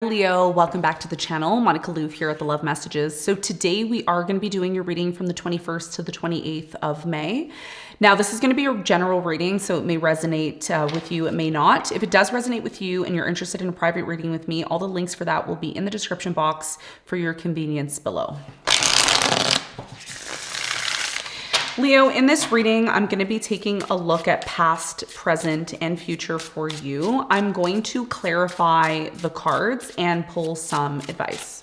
Leo, welcome back to the channel. Monica Louv here at the Love Messages. So today we are going to be doing your reading from the 21st to the 28th of May. Now this is going to be a general reading, so it may resonate with you, it may not. If it does resonate with you and you're interested in a private reading with me, all the links for that will be in the description box for your convenience below. Leo, in this reading, I'm going to be taking a look at past, present, and future for you. I'm going to clarify the cards and pull some advice.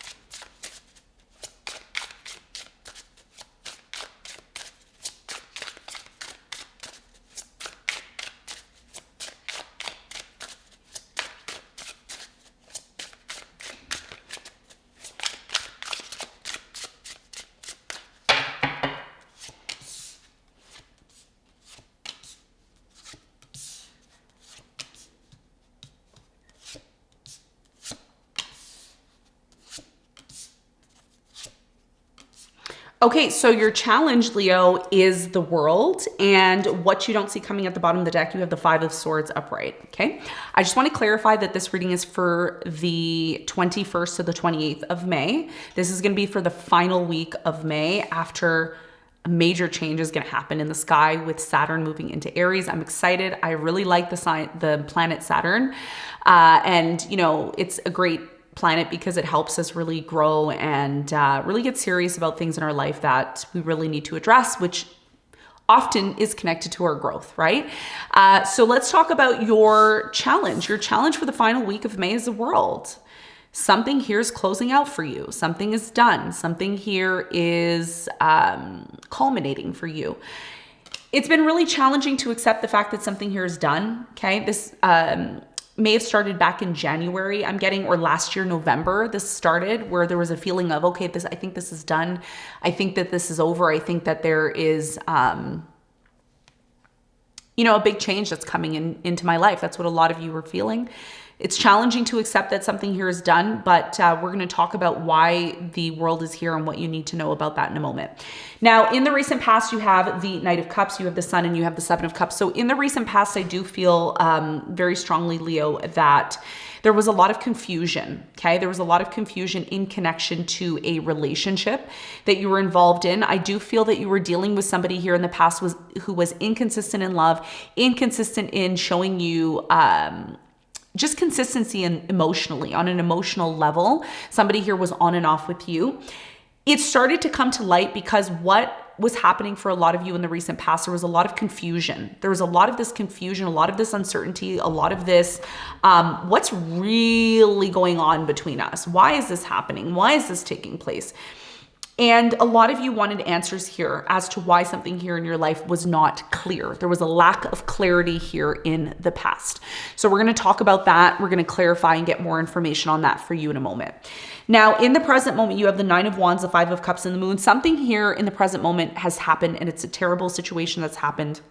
Okay, so your challenge, Leo, is the world, and what you don't see coming at the bottom of the deck, you have the Five of Swords upright, okay? I just want to clarify that this reading is for the 21st to the 28th of May. This is going to be for the final week of May after a major change is going to happen in the sky with Saturn moving into Aries. I'm excited. I really like the planet Saturn, and you know, it's a great planet because it helps us really grow and really get serious about things in our life that we really need to address, which often is connected to our growth, right? So let's talk about your challenge. Your challenge for the final week of May is the world. Something here is closing out for you. Something is done. Something here is culminating for you. It's been really challenging to accept the fact that something here is done, okay? This may have started back in January, I'm getting, or last year, November, this started where there was a feeling of, okay, I think this is done. I think that this is over. I think that there is, you know, a big change that's coming into my life. That's what a lot of you are feeling. It's challenging to accept that something here is done, but we're going to talk about why the world is here and what you need to know about that in a moment. Now, in the recent past, you have the Knight of Cups, you have the Sun, and you have the Seven of Cups. So in the recent past, I do feel very strongly, Leo, that there was a lot of confusion, okay? There was a lot of confusion in connection to a relationship that you were involved in. I do feel that you were dealing with somebody here in the past who was inconsistent in love, inconsistent in showing you just consistency and emotionally, on an emotional level. Somebody here was on and off with you. It started to come to light because what was happening for a lot of you in the recent past, there was a lot of confusion. There was a lot of this confusion, a lot of this uncertainty, a lot of this, what's really going on between us? Why is this happening? Why is this taking place? And a lot of you wanted answers here as to why something here in your life was not clear. There was a lack of clarity here in the past. So we're going to talk about that. We're going to clarify and get more information on that for you in a moment. Now, in the present moment, you have the Nine of Wands, the Five of Cups, and the Moon. Something here in the present moment has happened, and it's a terrible situation that's happened.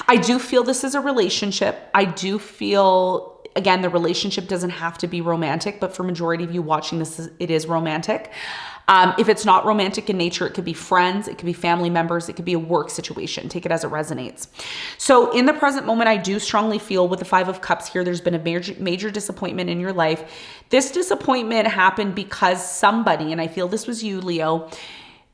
I do feel this is a relationship. I do feel, again, the relationship doesn't have to be romantic, but for majority of you watching this, it is romantic. If it's not romantic in nature, it could be friends, it could be family members, it could be a work situation. Take it as it resonates. So in the present moment, I do strongly feel with the Five of Cups here, there's been a major disappointment in your life. This disappointment happened because somebody, and I feel this was you, Leo,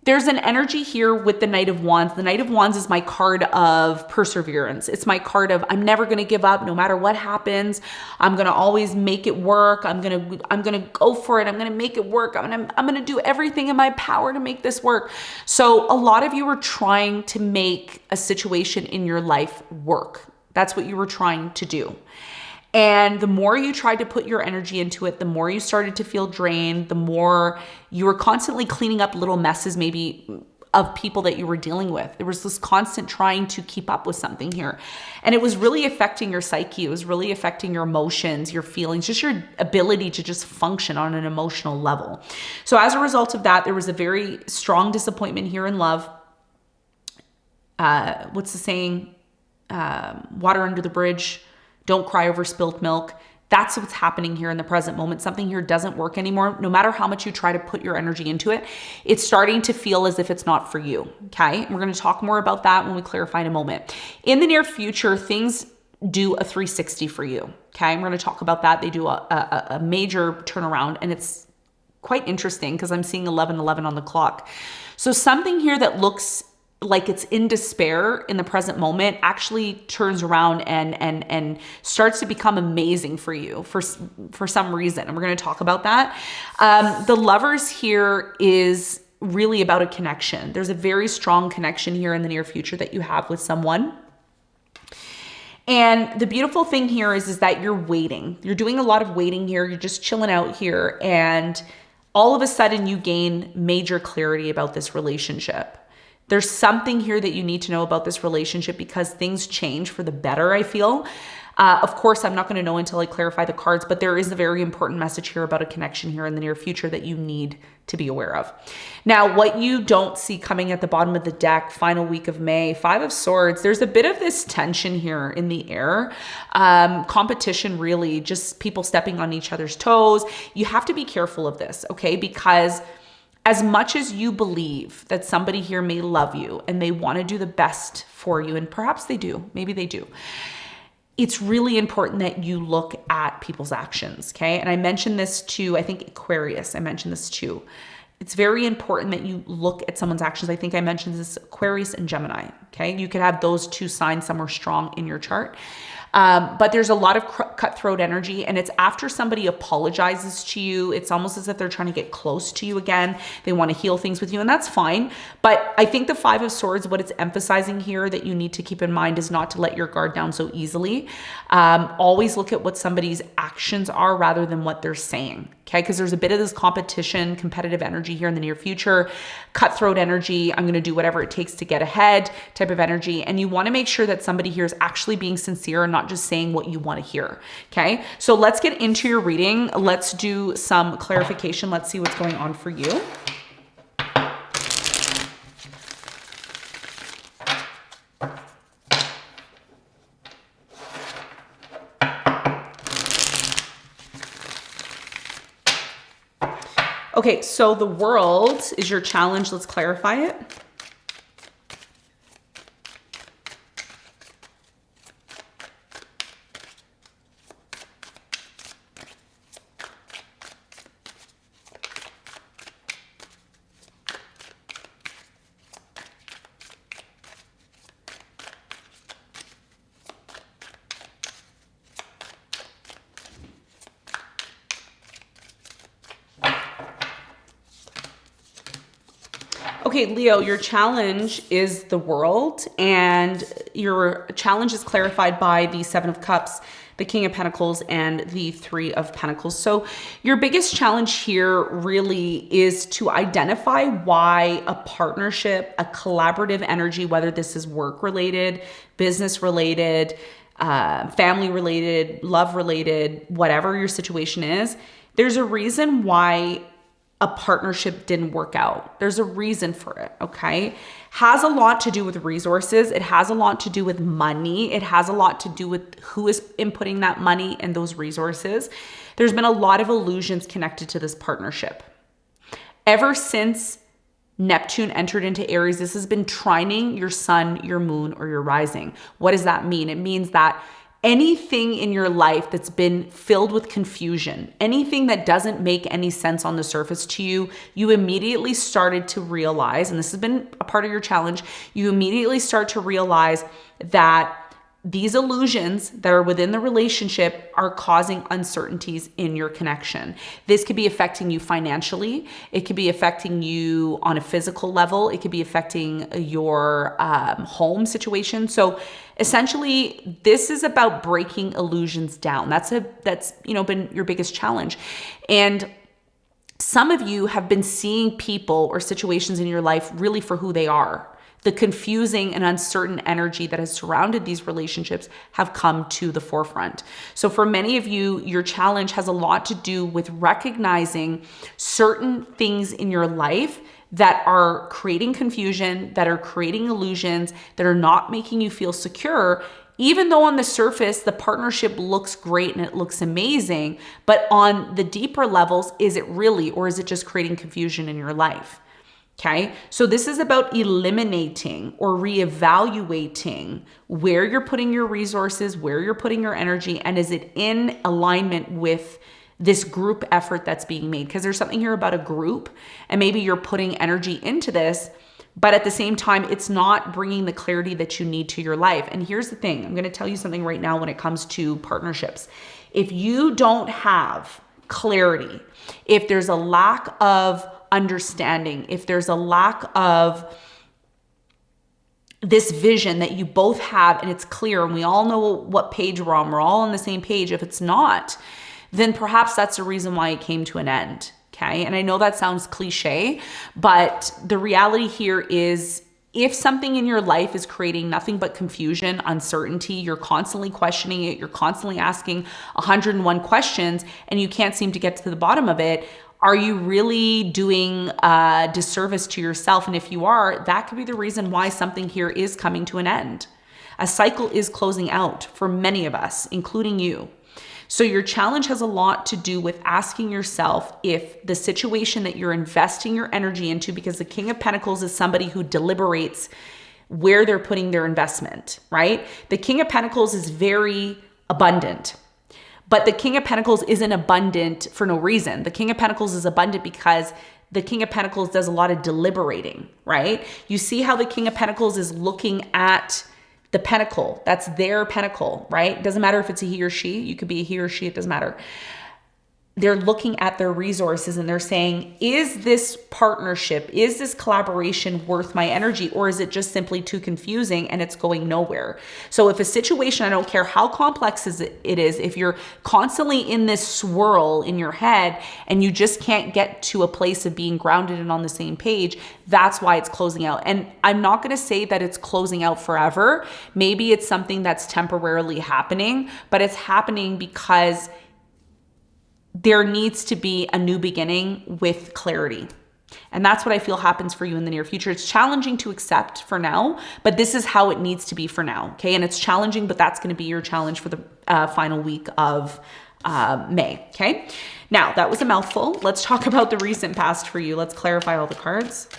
there's an energy here with the Knight of Wands. The Knight of Wands is my card of perseverance. It's my card of I'm never going to give up no matter what happens. I'm going to always make it work. I'm going to go for it. I'm going to make it work. I'm going to do everything in my power to make this work. So a lot of you are trying to make a situation in your life work. That's what you were trying to do. And the more you tried to put your energy into it, the more you started to feel drained, the more you were constantly cleaning up little messes maybe of people that you were dealing with. There was this constant trying to keep up with something here. And it was really affecting your psyche. It was really affecting your emotions, your feelings, just your ability to just function on an emotional level. So as a result of that, there was a very strong disappointment here in love. What's the saying? Water under the bridge. Don't cry over spilled milk. That's what's happening here in the present moment. Something here doesn't work anymore. No matter how much you try to put your energy into it, it's starting to feel as if it's not for you, okay? We're going to talk more about that when we clarify in a moment. In the near future, things do a 360 for you, Okay, we're going to talk about that. They do a major turnaround, and it's quite interesting because I'm seeing 11:11 on the clock. So something here that looks like it's in despair in the present moment actually turns around and starts to become amazing for you for some reason. And we're going to talk about that. The Lovers here is really about a connection. There's a very strong connection here in the near future that you have with someone. And the beautiful thing here is that you're waiting. You're doing a lot of waiting here. You're just chilling out here. And all of a sudden you gain major clarity about this relationship. There's something here that you need to know about this relationship because things change for the better, I feel. Of course, I'm not going to know until I clarify the cards, but there is a very important message here about a connection here in the near future that you need to be aware of. Now, what you don't see coming at the bottom of the deck, final week of May, 5 of Swords, there's a bit of this tension here in the air. Competition, really, just people stepping on each other's toes. You have to be careful of this, okay? Because as much as you believe that somebody here may love you and they want to do the best for you, and perhaps they do, maybe they do, it's really important that you look at people's actions, okay? And I mentioned this to, I think, Aquarius. I mentioned this too. It's very important that you look at someone's actions. I think I mentioned this, Aquarius and Gemini, okay? You could have those two signs somewhere strong in your chart. But there's a lot of cutthroat energy, and it's after somebody apologizes to you. It's almost as if they're trying to get close to you again. They want to heal things with you, and that's fine. But I think the 5 of Swords, what it's emphasizing here that you need to keep in mind is not to let your guard down so easily. Always look at what somebody's actions are rather than what they're saying, okay? Because there's a bit of this competition, competitive energy here in the near future, cutthroat energy, I'm going to do whatever it takes to get ahead type of energy. And you want to make sure that somebody here is actually being sincere and not just saying what you want to hear, okay? So let's get into your reading. Let's do some clarification. Let's see what's going on for you. Okay, so the World is your challenge. Let's clarify it. Okay, Leo, your challenge is the World, and your challenge is clarified by the 7 of Cups, the King of Pentacles, and the 3 of Pentacles. So your biggest challenge here really is to identify why a partnership, a collaborative energy, whether this is work related, business related, family related, love related, whatever your situation is, there's a reason why a partnership didn't work out. There's a reason for it, okay? Has a lot to do with resources. It has a lot to do with money. It has a lot to do with who is inputting that money and those resources. There's been a lot of illusions connected to this partnership. Ever since Neptune entered into Aries, this has been trining your sun, your moon, or your rising. What does that mean? It means that anything in your life that's been filled with confusion, anything that doesn't make any sense on the surface to you, you immediately started to realize, and this has been a part of your challenge, you immediately start to realize that these illusions that are within the relationship are causing uncertainties in your connection. This could be affecting you financially. It could be affecting you on a physical level. It could be affecting your home situation. So essentially, this is about breaking illusions down. That's been your biggest challenge. And some of you have been seeing people or situations in your life really for who they are. The confusing and uncertain energy that has surrounded these relationships have come to the forefront. So for many of you, your challenge has a lot to do with recognizing certain things in your life that are creating confusion, that are creating illusions, that are not making you feel secure, even though on the surface, the partnership looks great and it looks amazing, but on the deeper levels, is it really, or is it just creating confusion in your life? Okay, so this is about eliminating or reevaluating where you're putting your resources, where you're putting your energy, and is it in alignment with this group effort that's being made? Because there's something here about a group, and maybe you're putting energy into this, but at the same time, it's not bringing the clarity that you need to your life. And here's the thing, I'm going to tell you something right now when it comes to partnerships. If you don't have clarity, if there's a lack of understanding, if there's a lack of this vision that you both have and it's clear and we all know what page we're all on the same page. If it's not, then perhaps that's the reason why it came to an end. Okay. And I know that sounds cliche, but the reality here is if something in your life is creating nothing but confusion, uncertainty, you're constantly questioning it, you're constantly asking 101 questions and you can't seem to get to the bottom of it, are you really doing a disservice to yourself? And if you are, that could be the reason why something here is coming to an end. A cycle is closing out for many of us, including you. So your challenge has a lot to do with asking yourself if the situation that you're investing your energy into, because the King of Pentacles is somebody who deliberates where they're putting their investment, right? The King of Pentacles is very abundant. But the King of Pentacles isn't abundant for no reason. The King of Pentacles is abundant because the King of Pentacles does a lot of deliberating, right? You see how the King of Pentacles is looking at the pentacle. That's their pentacle, right? It doesn't matter if it's a he or she. You could be a he or she. It doesn't matter. They're looking at their resources and they're saying, is this partnership, is this collaboration worth my energy, or is it just simply too confusing and it's going nowhere? So if a situation, I don't care how complex it is, if you're constantly in this swirl in your head and you just can't get to a place of being grounded and on the same page, that's why it's closing out. And I'm not going to say that it's closing out forever. Maybe it's something that's temporarily happening, but it's happening because there needs to be a new beginning with clarity. And that's what I feel happens for you in the near future. It's challenging to accept for now, but this is how it needs to be for now. Okay. And it's challenging, but that's going to be your challenge for the final week of May. Okay. Now that was a mouthful. Let's talk about the recent past for you. Let's clarify all the cards.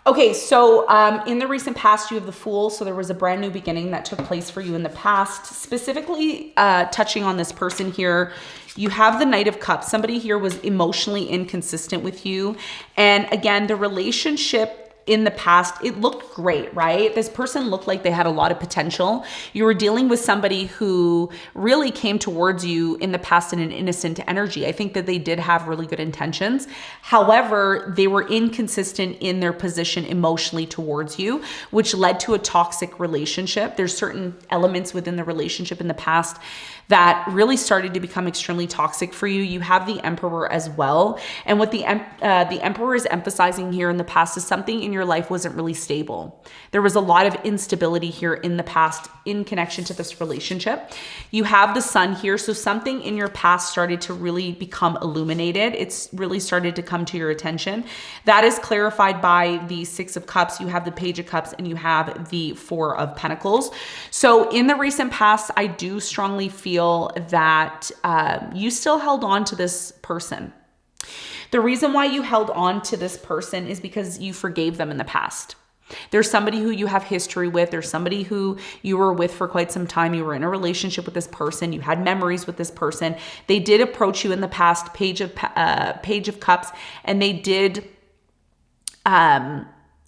Okay, so in the recent past, you have the Fool. So there was a brand new beginning that took place for you in the past. Specifically touching on this person here, you have the Knight of Cups. Somebody here was emotionally inconsistent with you. And again, the relationship in the past, it looked great, right? This person looked like they had a lot of potential. You were dealing with somebody who really came towards you in the past in an innocent energy. I think that they did have really good intentions. However, they were inconsistent in their position emotionally towards you, which led to a toxic relationship. There's certain elements within the relationship in the past that really started to become extremely toxic for you. You have the Emperor as well. And what the Emperor is emphasizing here in the past is something in your life wasn't really stable. There was a lot of instability here in the past in connection to this relationship. You have the Sun here. So something in your past started to really become illuminated. It's really started to come to your attention. That is clarified by the Six of Cups. You have the Page of Cups and you have the Four of Pentacles. So in the recent past, I do strongly feel that you still held on to this person. The reason why you held on to this person is because you forgave them in the past. There's somebody who you have history with. There's somebody who you were with for quite some time. You were in a relationship with this person. You had memories with this person. They did approach you in the past, Page of Cups, and they did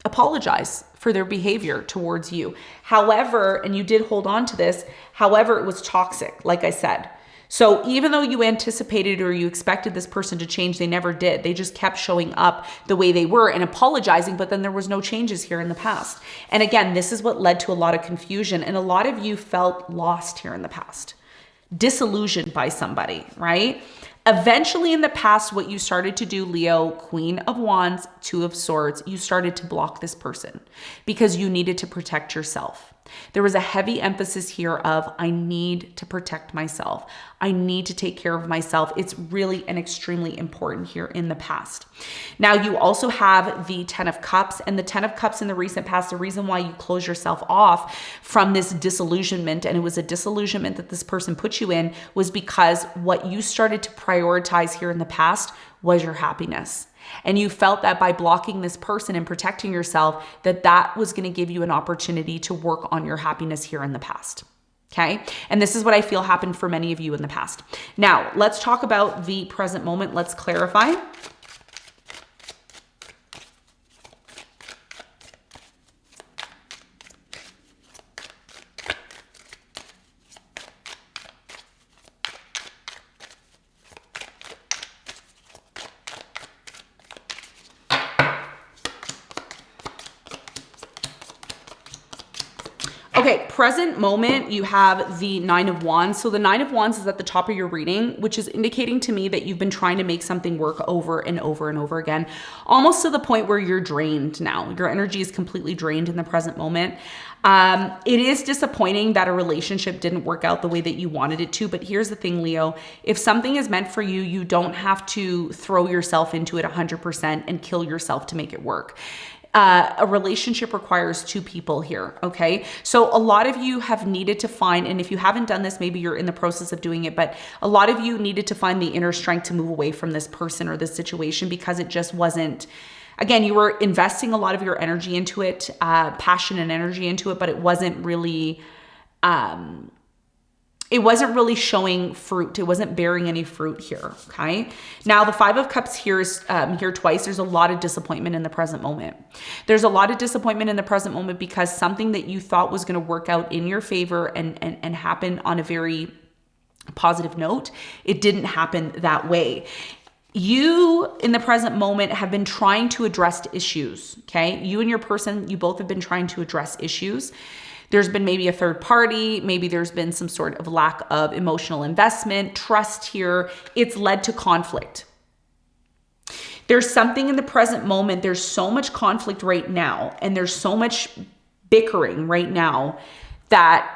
apologize for their behavior towards you. However, and you did hold on to this, however, it was toxic, like I said. So even though you anticipated or you expected this person to change, they never did. They just kept showing up the way they were and apologizing, but then there was no changes here in the past. And again, this is what led to a lot of confusion. And a lot of you felt lost here in the past, disillusioned by somebody, right? Eventually in the past, what you started to do, Leo, Queen of Wands, Two of Swords, you started to block this person because you needed to protect yourself. There was a heavy emphasis here of, I need to protect myself. I need to take care of myself. It's really and extremely important here in the past. Now, you also have the 10 of Cups, and the 10 of Cups in the recent past, the reason why you close yourself off from this disillusionment, and it was a disillusionment that this person put you in, was because what you started to prioritize here in the past was your happiness. And you felt that by blocking this person and protecting yourself, that was going to give you an opportunity to work on your happiness here in the past. Okay. And this is what I feel happened for many of you in the past. Now, let's talk about the present moment. Let's clarify. Okay, present moment, you have the 9 of Wands. So the 9 of Wands is at the top of your reading, which is indicating to me that you've been trying to make something work over and over and over again, almost to the point where you're drained now. Your energy is completely drained in the present moment. It is disappointing that a relationship didn't work out the way that you wanted it to. But here's the thing, Leo, if something is meant for you, you don't have to throw yourself into it 100% and kill yourself to make it work. A relationship requires two people here, okay? So a lot of you have needed to find, and if you haven't done this, maybe you're in the process of doing it, but a lot of you needed to find the inner strength to move away from this person or this situation because it just wasn't, again, you were investing a lot of your energy into it, passion and energy into it, but it wasn't really showing fruit. It wasn't bearing any fruit here, okay? Now, the 5 of Cups here is here twice. There's a lot of disappointment in the present moment. There's a lot of disappointment in the present moment because something that you thought was going to work out in your favor and happen on a very positive note, it didn't happen that way. You, in the present moment, have been trying to address issues, okay? You and your person, you both have been trying to address issues. There's been maybe a third party, maybe there's been some sort of lack of emotional investment, trust here. It's led to conflict. There's something in the present moment, there's so much conflict right now, and there's so much bickering right now that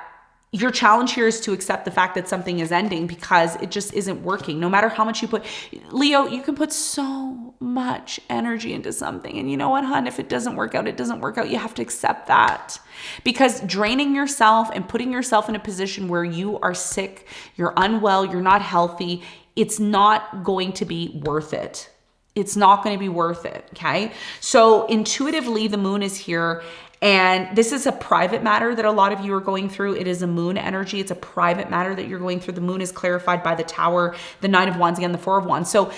your challenge here is to accept the fact that something is ending because it just isn't working. No matter how much you put, Leo, you can put so much energy into something. And you know what, hon? If it doesn't work out, it doesn't work out. You have to accept that. Because draining yourself and putting yourself in a position where you are sick, you're unwell, you're not healthy, it's not going to be worth it. It's not going to be worth it, okay? So intuitively, the moon is here. And this is a private matter that a lot of you are going through. It is a moon energy. It's a private matter that you're going through. The moon is clarified by the Tower, the 9 of Wands, again, the 4 of Wands. So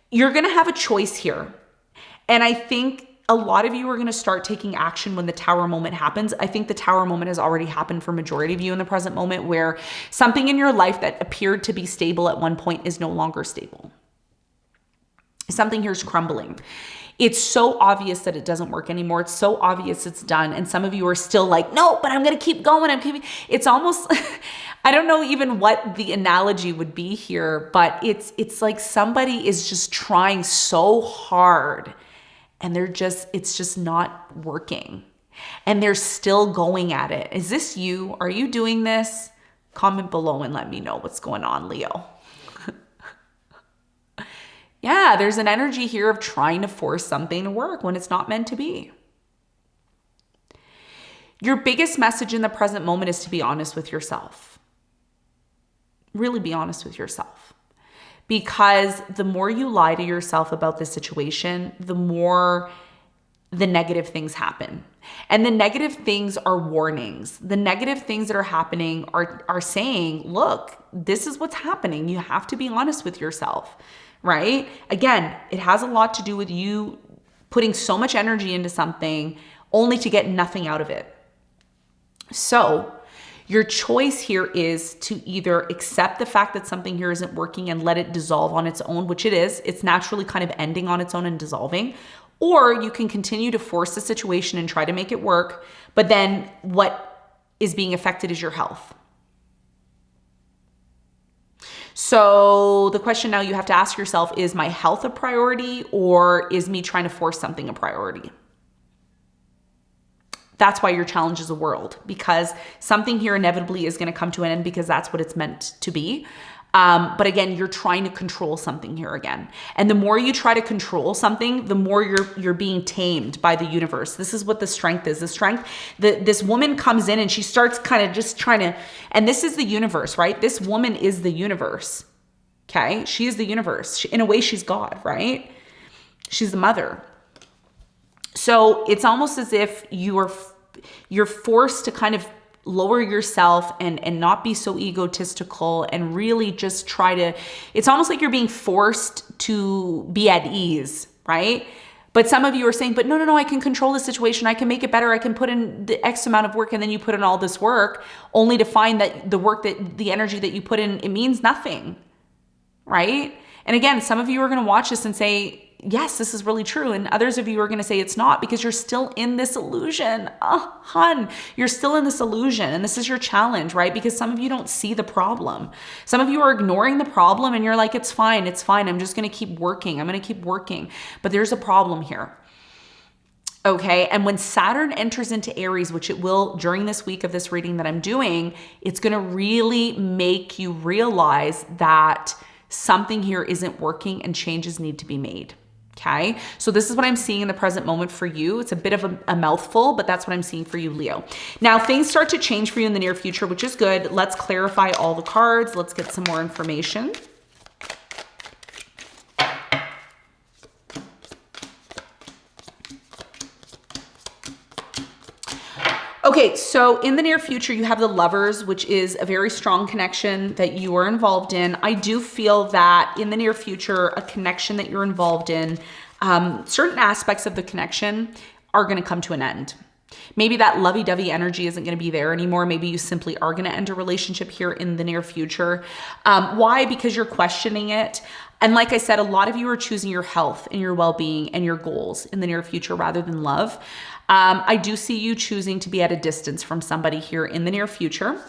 you're going to have a choice here. And I think a lot of you are going to start taking action when the Tower moment happens. I think the Tower moment has already happened for majority of you in the present moment, where something in your life that appeared to be stable at one point is no longer stable. Something here is crumbling. It's so obvious that it doesn't work anymore. It's so obvious it's done. And some of you are still like, no, but I'm going to keep going. It's almost, I don't know even what the analogy would be here, but it's like somebody is just trying so hard and it's just not working. And they're still going at it. Is this you? Are you doing this? Comment below and let me know what's going on, Leo. Yeah, there's an energy here of trying to force something to work when it's not meant to be. Your biggest message in the present moment is to be honest with yourself. Really be honest with yourself. Because the more you lie to yourself about the situation, the more the negative things happen. And the negative things are warnings. The negative things that are happening are saying, look, this is what's happening. You have to be honest with yourself. Right? Again, it has a lot to do with you putting so much energy into something only to get nothing out of it. So your choice here is to either accept the fact that something here isn't working and let it dissolve on its own, which it is. It's naturally kind of ending on its own and dissolving. Or you can continue to force the situation and try to make it work. But then what is being affected is your health. So the question now you have to ask yourself, is my health a priority or is me trying to force something a priority? That's why your challenge is a world, because something here inevitably is going to come to an end because that's what it's meant to be. But again, you're trying to control something here again. And the more you try to control something, the more you're being tamed by the universe. This is what the strength is. The strength, this woman comes in and she starts kind of just trying to, and this is the universe, right? This woman is the universe. Okay. She is the universe. In a way, she's God, right? She's the mother. So it's almost as if you're forced to kind of lower yourself and not be so egotistical and really just try to, it's almost like you're being forced to be at ease, right? But some of you are saying, but no, I can control the situation. I can make it better. I can put in the X amount of work, and then you put in all this work only to find that the energy that you put in, it means nothing, right? And again, some of you are going to watch this and say, yes, this is really true. And others of you are going to say it's not, because you're still in this illusion. Oh, hun, you're still in this illusion. And this is your challenge, right? Because some of you don't see the problem. Some of you are ignoring the problem and you're like, it's fine. I'm just going to keep working. I'm going to keep working. But there's a problem here. Okay. And when Saturn enters into Aries, which it will during this week of this reading that I'm doing, it's going to really make you realize that something here isn't working and changes need to be made. Okay. So this is what I'm seeing in the present moment for you. It's a bit of a mouthful, but that's what I'm seeing for you, Leo. Now things start to change for you in the near future, which is good. Let's clarify all the cards. Let's get some more information. Okay, so in the near future, you have the Lovers, which is a very strong connection that you are involved in. I do feel that in the near future, a connection that you're involved in, certain aspects of the connection are going to come to an end. Maybe that lovey-dovey energy isn't going to be there anymore. Maybe you simply are going to end a relationship here in the near future. Why? Because you're questioning it. And like I said, a lot of you are choosing your health and your well-being and your goals in the near future rather than love. I do see you choosing to be at a distance from somebody here in the near future.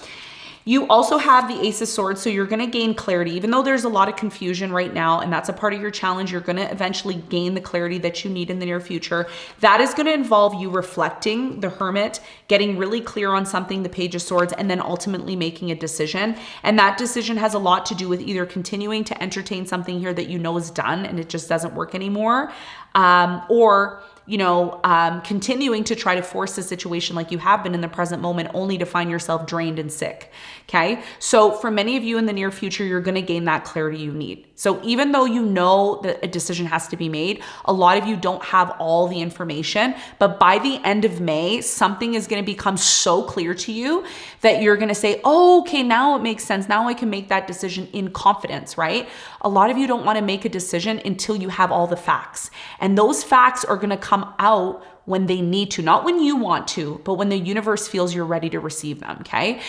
You also have the Ace of Swords, so you're going to gain clarity. Even though there's a lot of confusion right now, and that's a part of your challenge, you're going to eventually gain the clarity that you need in the near future. That is going to involve you reflecting, the Hermit, getting really clear on something, the Page of Swords, and then ultimately making a decision. And that decision has a lot to do with either continuing to entertain something here that you know is done and it just doesn't work anymore, or continuing to try to force a situation like you have been in the present moment only to find yourself drained and sick. Okay. So for many of you in the near future, you're going to gain that clarity you need. So even though you know that a decision has to be made, a lot of you don't have all the information, but by the end of May, something is going to become so clear to you that you're going to say, oh, okay, now it makes sense. Now I can make that decision in confidence, right? A lot of you don't want to make a decision until you have all the facts. And those facts are going to come out when they need to, not when you want to, but when the universe feels you're ready to receive them, okay?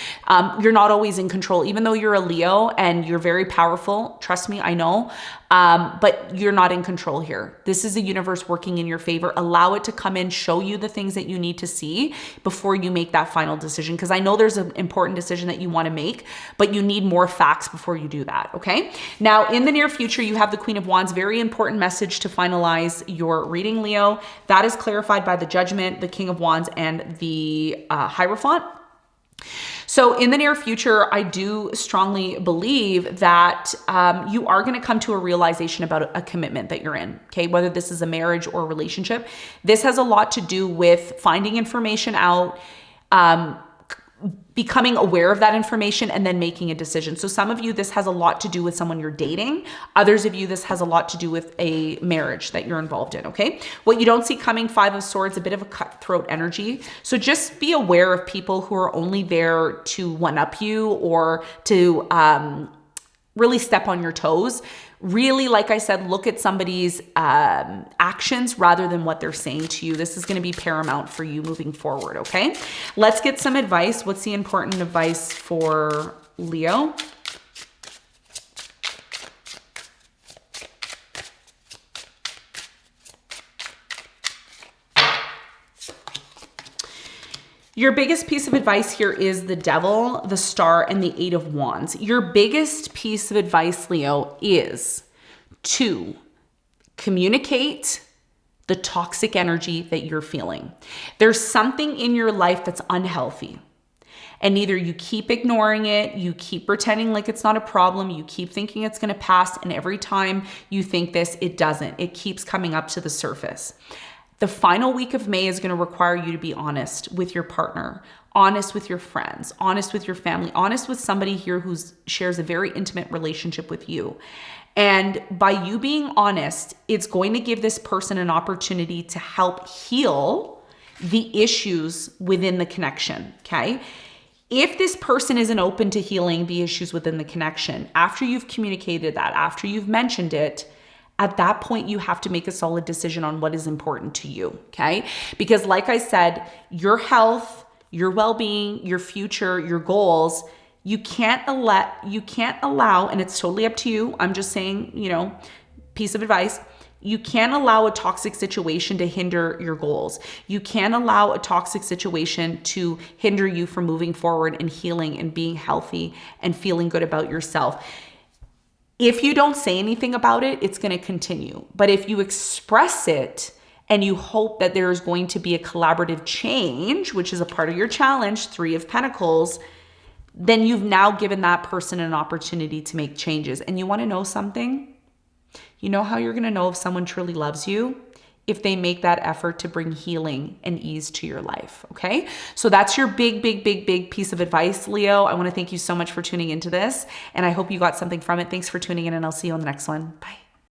You're not always in control, even though you're a Leo and you're very powerful. Trust me, I know, but you're not in control here. This is the universe working in your favor. Allow it to come in, show you the things that you need to see before you make that final decision. Because I know there's an important decision that you want to make, but you need more facts before you do that, okay? Now, in the near future, you have the Queen of Wands, very important message to finalize your reading, Leo. That is clarified by the Judgment, the King of Wands, and the Hierophant. So in the near future, I do strongly believe that you are going to come to a realization about a commitment that you're in, okay? Whether this is a marriage or a relationship. This has a lot to do with finding information out, becoming aware of that information, and then making a decision. So some of you, this has a lot to do with someone you're dating. Others of you, this has a lot to do with a marriage that you're involved in, okay? What you don't see coming, Five of Swords, a bit of a cutthroat energy. So just be aware of people who are only there to one-up you or to really step on your toes. Really, like I said, look at somebody's actions rather than what they're saying to you. This is going to be paramount for you moving forward, okay? Let's get some advice. What's the important advice for Leo? Your biggest piece of advice here is the Devil, the Star, and the Eight of Wands. Your biggest piece of advice, Leo, is to communicate, the toxic energy that you're feeling. There's something in your life that's unhealthy. And either you keep ignoring it, you keep pretending like it's not a problem, you keep thinking it's going to pass, and every time you think this, it doesn't. It keeps coming up to the surface. The final week of May is going to require you to be honest with your partner, honest with your friends, honest with your family, honest with somebody here who shares a very intimate relationship with you. And by you being honest, it's going to give this person an opportunity to help heal the issues within the connection, okay? If this person isn't open to healing the issues within the connection, after you've communicated that, after you've mentioned it, at that point, you have to make a solid decision on what is important to you, okay? Because like I said, your health, your well-being, your future, your goals, you can't allow, and it's totally up to you. I'm just saying, piece of advice. You can't allow a toxic situation to hinder your goals. You can't allow a toxic situation to hinder you from moving forward and healing and being healthy and feeling good about yourself. If you don't say anything about it, it's going to continue. But if you express it and you hope that there is going to be a collaborative change, which is a part of your challenge, 3 of Pentacles, then you've now given that person an opportunity to make changes. And you want to know something? You know how you're going to know if someone truly loves you? If they make that effort to bring healing and ease to your life, okay? So that's your big piece of advice, Leo. I want to thank you so much for tuning into this, and I hope you got something from it. Thanks for tuning in, and I'll see you on the next one. Bye.